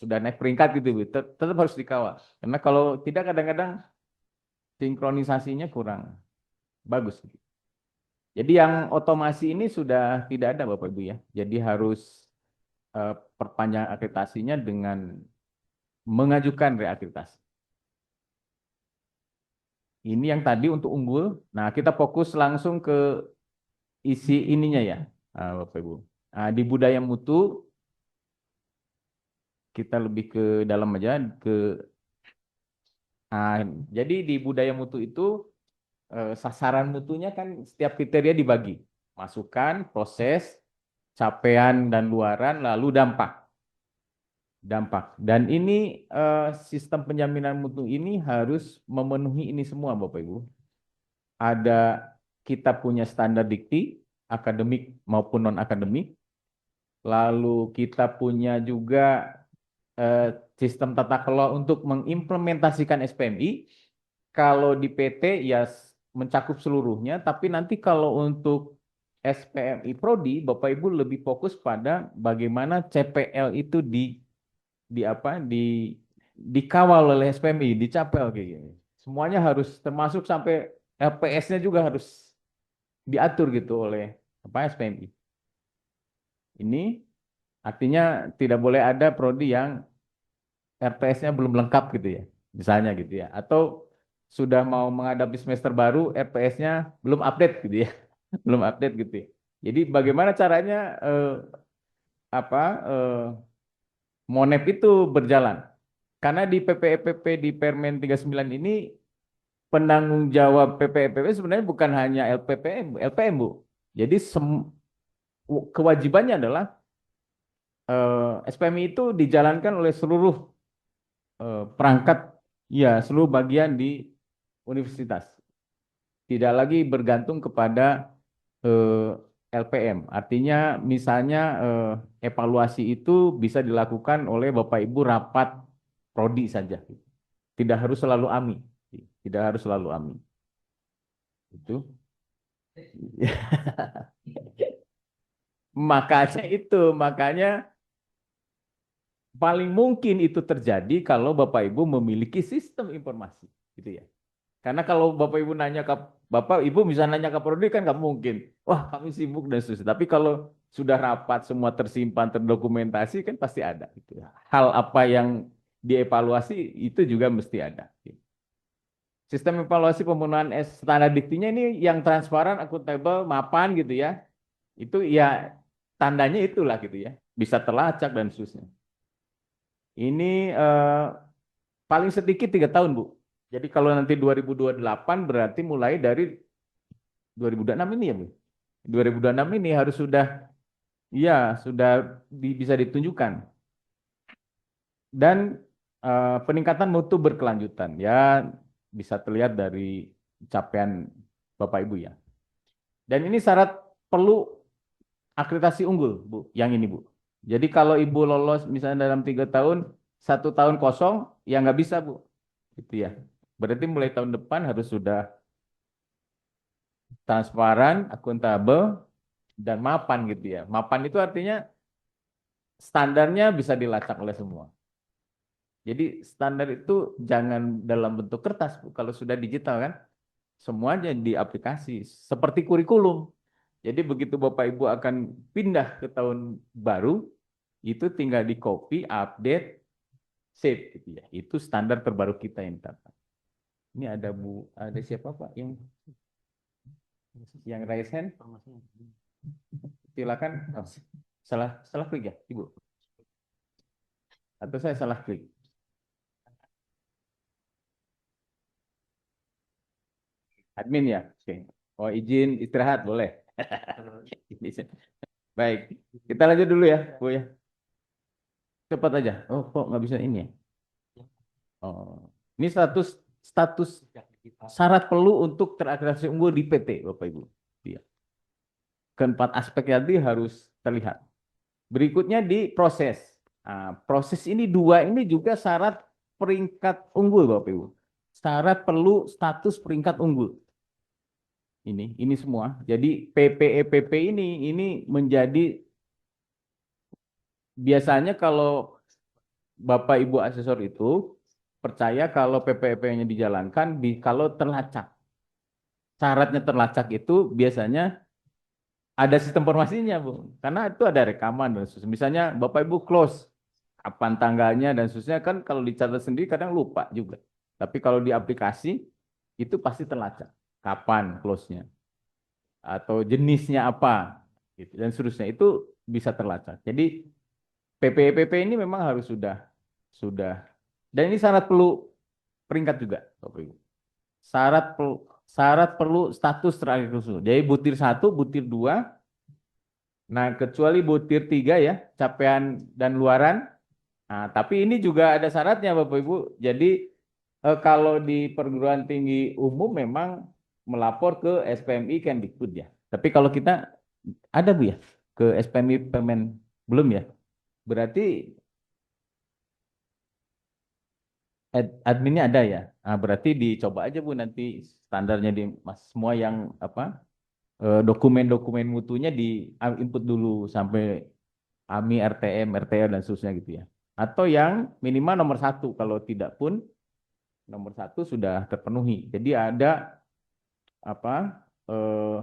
sudah naik peringkat gitu, Bu. Tetap harus dikawal. Karena kalau tidak kadang-kadang sinkronisasinya kurang bagus. Jadi yang otomasi ini sudah tidak ada Bapak Ibu ya. Jadi harus perpanjang akreditasinya dengan mengajukan reakreditasi. Ini yang tadi untuk unggul. Nah, kita fokus langsung ke isi ininya ya, Bapak Ibu. Nah, di budaya mutu kita lebih ke dalam aja ke jadi di budaya mutu itu sasaran mutunya kan setiap kriteria dibagi. Masukan, proses, capaian dan luaran, lalu dampak. Dampak. Dan ini sistem penjaminan mutu ini harus memenuhi ini semua Bapak Ibu. Ada kita punya standar dikti, akademik maupun non-akademik. Lalu kita punya juga sistem tata kelola untuk mengimplementasikan SPMI. Kalau di PT ya mencakup seluruhnya, tapi nanti kalau untuk SPMI Prodi, Bapak Ibu lebih fokus pada bagaimana CPL itu dikawal oleh SPMI, dicapai kayak gini. Semuanya harus termasuk sampai LPS-nya juga harus diatur gitu oleh SPMI. Ini artinya tidak boleh ada prodi yang RPS-nya belum lengkap gitu ya, misalnya gitu ya, atau sudah mau menghadapi semester baru RPS-nya belum update gitu ya, belum update gitu ya. Jadi bagaimana caranya apa Monep itu berjalan? Karena di PPEPP di Permen 39 ini penanggung jawab PPEPP sebenarnya bukan hanya LPM Bu. Jadi kewajibannya adalah SPMI itu dijalankan oleh seluruh perangkat ya seluruh bagian di universitas. Tidak lagi bergantung kepada LPM. Artinya misalnya evaluasi itu bisa dilakukan oleh Bapak Ibu rapat prodi saja. Tidak harus selalu AMI. Tidak harus selalu AMI. Itu. Makanya paling mungkin itu terjadi kalau Bapak Ibu memiliki sistem informasi, gitu ya. Karena kalau Bapak Ibu nanya ke Bapak Ibu bisa nanya ke Prodi kan nggak mungkin. Wah kami sibuk dan seterusnya. Tapi kalau sudah rapat semua tersimpan terdokumentasi kan pasti ada. Gitu. Hal apa yang dievaluasi itu juga mesti ada. Sistem evaluasi pemenuhan standar diktinya ini yang transparan, akuntabel, mapan gitu ya. Itu ya tandanya itulah gitu ya. Bisa terlacak dan seterusnya. Ini paling sedikit 3 tahun Bu. Jadi kalau nanti 2028 berarti mulai dari 2026 ini ya Bu. 2026 ini harus sudah ya sudah bisa ditunjukkan. Dan peningkatan mutu berkelanjutan ya bisa terlihat dari capaian Bapak Ibu ya. Dan ini syarat perlu akreditasi unggul Bu, yang ini Bu. Jadi kalau Ibu lolos misalnya dalam 3 tahun, 1 tahun kosong, ya nggak bisa Bu. Gitu ya. Berarti mulai tahun depan harus sudah transparan, akuntabel, dan mapan gitu ya. Mapan itu artinya standarnya bisa dilacak oleh semua. Jadi standar itu jangan dalam bentuk kertas, Bu. Kalau sudah digital kan, semuanya di aplikasi. Seperti kurikulum. Jadi begitu Bapak Ibu akan pindah ke tahun baru, itu tinggal di copy, update, save gitu ya. Itu standar terbaru kita yang dapat. Ini ada Bu, ada siapa Pak yang raise hand? Silakan. Oh, salah klik ya, Ibu. Atau saya salah klik? Admin ya? Oke. Oh, izin istirahat boleh. Baik, kita lanjut dulu ya, Bu ya. Cepat aja. Oh, kok nggak bisa ini ya? Oh, ini status status syarat perlu untuk terakreditasi unggul di PT, Bapak Ibu. Iya. Keempat aspek tadi harus terlihat. Berikutnya di proses. Nah, proses ini dua ini juga syarat peringkat unggul, Bapak Ibu. Syarat perlu status peringkat unggul. Ini semua. Jadi PPEPP ini menjadi biasanya kalau Bapak Ibu asesor itu percaya kalau PPP-nya dijalankan kalau terlacak. Syaratnya terlacak itu biasanya ada sistem informasinya, Bu. Karena itu ada rekaman dan seterusnya. Misalnya Bapak Ibu close kapan tanggalnya dan seterusnya kan kalau dicatat sendiri kadang lupa juga. Tapi kalau di aplikasi itu pasti terlacak. Kapan close-nya atau jenisnya apa gitu dan seterusnya itu bisa terlacak. Jadi PPP ini memang harus sudah dan ini syarat perlu peringkat juga, Bapak Ibu. Syarat perlu status terakhir khusus. Jadi butir 1, butir 2. Nah, kecuali butir 3 ya, capaian dan luaran. Nah, tapi ini juga ada syaratnya Bapak Ibu. Jadi kalau di perguruan tinggi umum memang melapor ke SPMI Kemdikbud ya. Tapi kalau kita ada Bu ya ke SPMI Pemen belum ya? Berarti adminnya ada ya. Nah, berarti dicoba aja Bu nanti standarnya di Mas semua yang apa dokumen-dokumen mutunya di input dulu sampai AMI, RTM, RTL dan seterusnya gitu ya. Atau yang minimal nomor 1 kalau tidak pun nomor 1 sudah terpenuhi. Jadi ada apa eh,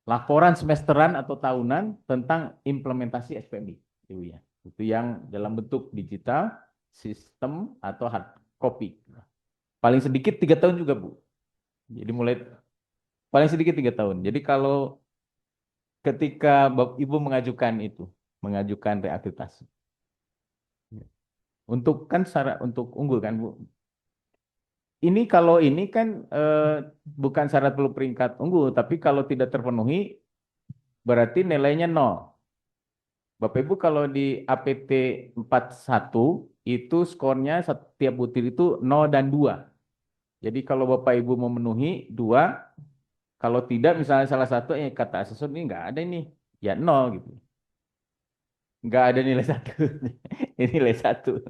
laporan semesteran atau tahunan tentang implementasi SPMI, itu ya. Itu yang dalam bentuk digital, sistem atau hard copy. Paling sedikit 3 tahun juga Bu. Jadi mulai paling sedikit 3 tahun. Jadi kalau ketika Ibu mengajukan itu, mengajukan reakreditasi. Untuk kan syarat untuk unggul kan Bu. Ini kalau ini kan bukan syarat perlu peringkat unggul, tapi kalau tidak terpenuhi berarti nilainya 0. Bapak Ibu kalau di APT 41 itu skornya setiap butir itu 0 dan 2. Jadi kalau Bapak Ibu memenuhi 2, kalau tidak misalnya salah satu kata asesor ini nggak ada ini, ya 0 gitu. Nggak ada nilai 1. Ini nilai 1.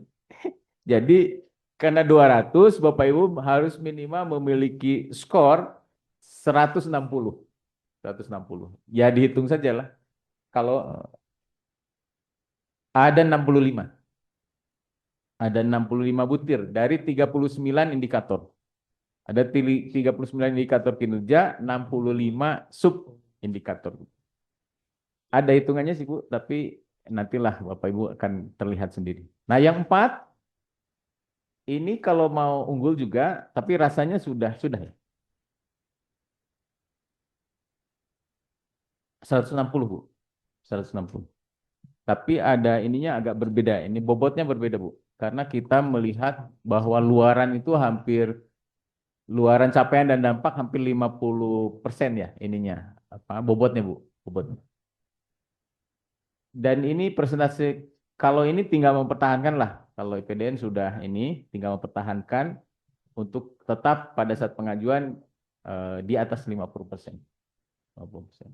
Jadi karena 200 Bapak Ibu harus minimal memiliki skor 160. 160. Ya dihitung saja lah. Kalau ada 65. Ada 65 butir dari 39 indikator. Ada 39 indikator kinerja, 65 sub indikator. Ada hitungannya sih Bu, tapi nantilah Bapak Ibu akan terlihat sendiri. Nah yang 4, ini kalau mau unggul juga, tapi rasanya sudah ya. 160 Bu, 160. Tapi ada ininya agak berbeda. Ini bobotnya berbeda, Bu. Karena kita melihat bahwa luaran itu luaran capaian dan dampak hampir 50% ya ininya. Apa bobotnya, Bu? Bobot. Dan ini persentase kalau ini tinggal mempertahankan lah. Kalau IPDN sudah ini tinggal mempertahankan untuk tetap pada saat pengajuan di atas 50%. 50%.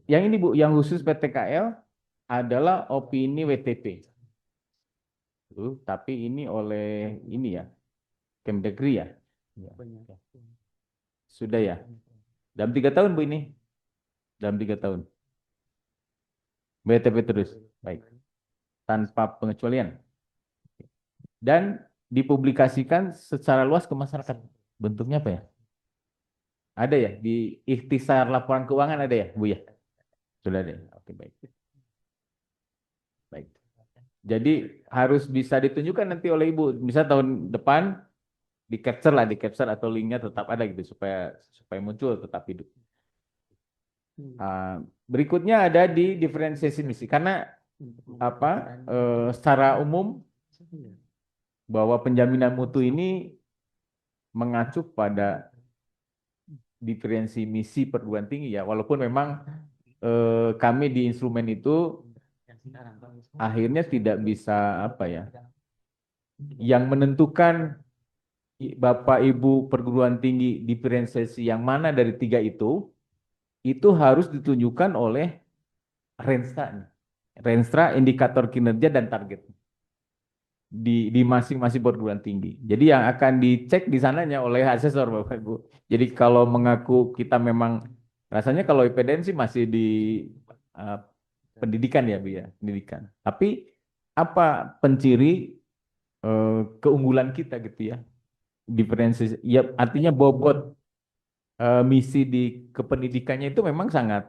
Yang ini Bu, yang khusus PTKL adalah opini WTP. Tapi ini oleh ini ya, Kemdagri ya. Ya. Sudah ya. Dalam 3 tahun Bu ini. Dalam 3 tahun. WTP terus. Baik. Tanpa pengecualian. Dan dipublikasikan secara luas ke masyarakat. Bentuknya apa ya? Ada ya? Di ikhtisar laporan keuangan ada ya Bu ya? Sudah ada. Oke baik. Baik. Jadi harus bisa ditunjukkan nanti oleh Ibu. Bisa tahun depan di capture lah, di capture atau linknya tetap ada gitu supaya muncul tetap hidup. Berikutnya ada di diferensiasi misi karena apa secara umum bahwa penjaminan mutu ini mengacu pada diferensi misi perguruan tinggi ya walaupun memang kami di instrumen itu akhirnya tidak bisa apa ya yang menentukan Bapak Ibu perguruan tinggi diferensiasi yang mana dari 3 itu harus ditunjukkan oleh Renstra nih. Renstra indikator kinerja dan target di masing-masing perguruan tinggi. Jadi yang akan dicek di sananya oleh asesor Bapak Ibu. Jadi kalau mengaku kita memang rasanya kalau IPDN sih masih di uh, pendidikan ya Bu ya, pendidikan. Tapi apa penciri keunggulan kita gitu ya. Diferensiasi, ya artinya bobot misi di kependidikannya itu memang sangat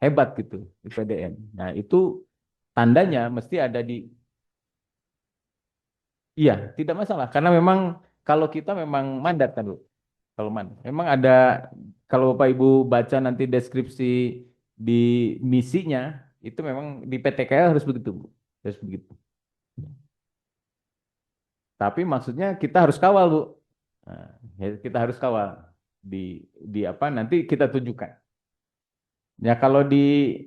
hebat gitu IPDN. Nah, itu tandanya mesti ada di, iya, tidak masalah karena memang kalau kita memang mandat kan, Bu. Kalau memang ada, kalau Bapak Ibu baca nanti deskripsi di misinya itu memang di PTKL harus begitu, Bu. Harus begitu. Tapi maksudnya kita harus kawal, Bu. Nah, ya kita harus kawal di apa nanti kita tunjukkan. Ya kalau di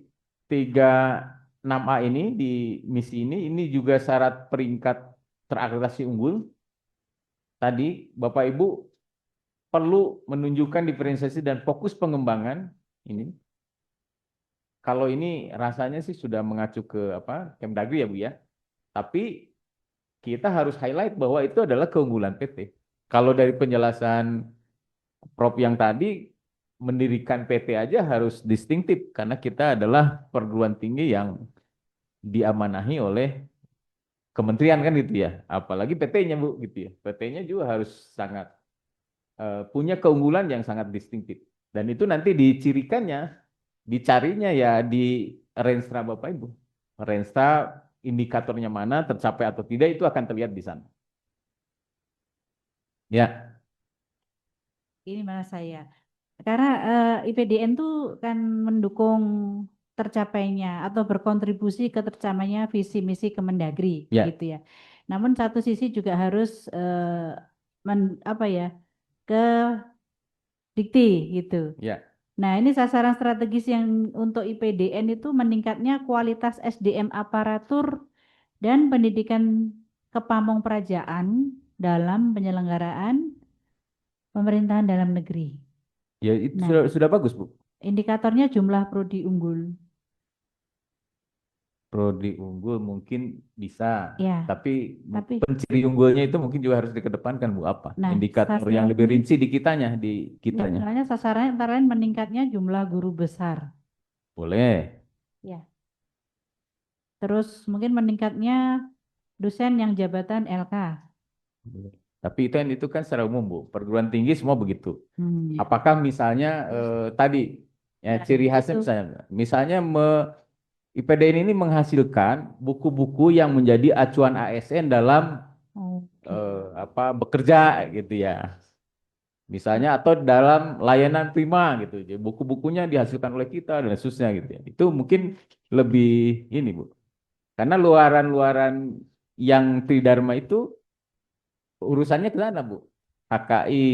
36A ini di misi ini juga syarat peringkat terakreditasi unggul. Tadi Bapak Ibu perlu menunjukkan diferensiasi dan fokus pengembangan ini. Kalau ini rasanya sih sudah mengacu ke apa Kemdagri ya Bu ya. Tapi kita harus highlight bahwa itu adalah keunggulan PT. Kalau dari penjelasan Prof yang tadi mendirikan PT aja harus distintif karena kita adalah perguruan tinggi yang diamanahi oleh kementerian kan gitu ya. Apalagi PT-nya Bu gitu ya. PT-nya juga harus sangat punya keunggulan yang sangat distintif. Dan itu nanti dicirikannya, dicarinya ya di Renstra Bapak Ibu. Renstra indikatornya mana tercapai atau tidak itu akan terlihat di sana. Ya, Ini malah saya. Karena IPDN tuh kan mendukung tercapainya atau berkontribusi ke tercapainya visi misi Kemendagri ya, gitu ya. Namun satu sisi juga harus apa ya ke dikti gitu. ya. Nah, ini sasaran strategis yang untuk IPDN itu meningkatnya kualitas SDM aparatur dan pendidikan kepamong perajaan dalam penyelenggaraan pemerintahan dalam negeri. Ya itu Nah, sudah bagus, Bu. indikatornya jumlah prodi unggul. Prodi unggul mungkin bisa, Ya, tapi tapi penciri unggulnya itu mungkin juga harus dikedepankan, Bu. Apa? nah Indikator yang lebih sasarannya rinci di kitanya, di ya, kitanya. misalnya sasarannya antara lain meningkatnya jumlah guru besar. Boleh. Ya, terus mungkin meningkatnya dosen yang jabatan LK. Boleh. Tapi itu kan secara umum, Bu. Perguruan tinggi semua begitu. Hmm. Apakah misalnya tadi ya Nah, ciri khasnya itu. misalnya IPDN ini menghasilkan buku-buku yang menjadi acuan ASN dalam Oke. apa bekerja gitu ya. Misalnya atau dalam layanan prima gitu. Jadi buku-bukunya dihasilkan oleh kita dan seterusnya gitu ya. Itu mungkin lebih ini, Bu. Karena luaran-luaran yang Tridharma itu urusannya ke sana, Bu. HKI,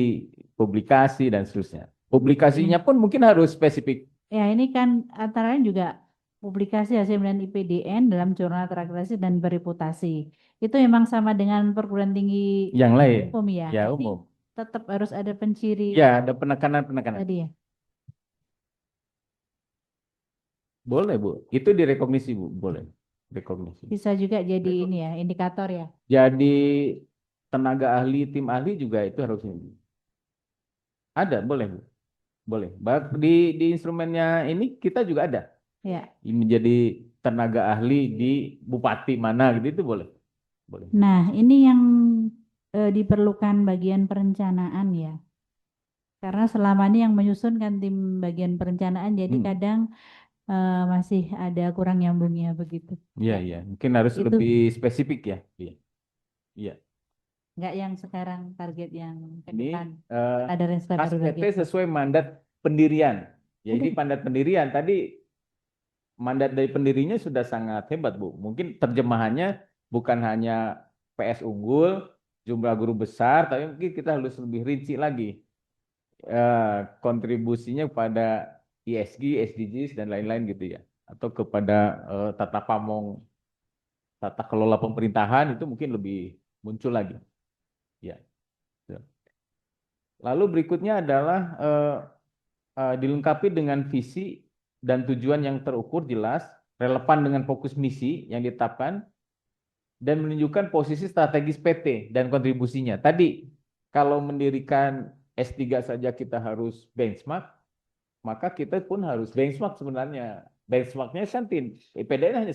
publikasi dan seterusnya. Publikasinya Ini. pun mungkin harus spesifik Ya, ini kan antara lain juga publikasi hasil penelitian IPDN dalam jurnal terakreditasi dan bereputasi. Itu memang sama dengan perguruan tinggi yang lain. umum ya, Ya, tapi umum. tetap harus ada penciri Ya, ada penekanan-penekanan. tadi ya. Boleh, Bu. Itu direkognisi, Bu. Boleh. Rekognisi. Bisa juga jadi ini ya, indikator ya. Jadi tenaga ahli, tim ahli juga itu harusnya. Ada, boleh, Bu. Boleh. Di instrumennya ini kita juga ada. Ya. Menjadi tenaga ahli di bupati mana gitu itu boleh. Boleh. Nah, ini yang diperlukan bagian perencanaan ya. Karena selama ini yang menyusun kan tim bagian perencanaan, jadi Hmm. kadang masih ada kurang nyambungnya begitu. Iya, Ya, iya. Mungkin harus itu lebih spesifik ya. Iya. Iya. nggak yang sekarang target yang ke Ini depan. eh, Ada range khas baru lagi. PT sesuai mandat pendirian. Jadi Oke. mandat pendirian tadi mandat dari pendirinya sudah sangat hebat, Bu. Mungkin terjemahannya bukan hanya PS unggul, jumlah guru besar, tapi mungkin kita harus lebih rinci lagi kontribusinya kepada ESG, SDGs dan lain-lain gitu ya. Atau kepada tata pamong, tata kelola pemerintahan itu mungkin lebih muncul lagi. Ya. Lalu berikutnya adalah dilengkapi dengan visi dan tujuan yang terukur jelas, relevan dengan fokus misi yang ditetapkan, dan menunjukkan posisi strategis PT dan kontribusinya. Tadi kalau mendirikan S3 saja kita harus benchmark, maka kita pun harus benchmark sebenarnya. Benchmarknya kan IPDN hanya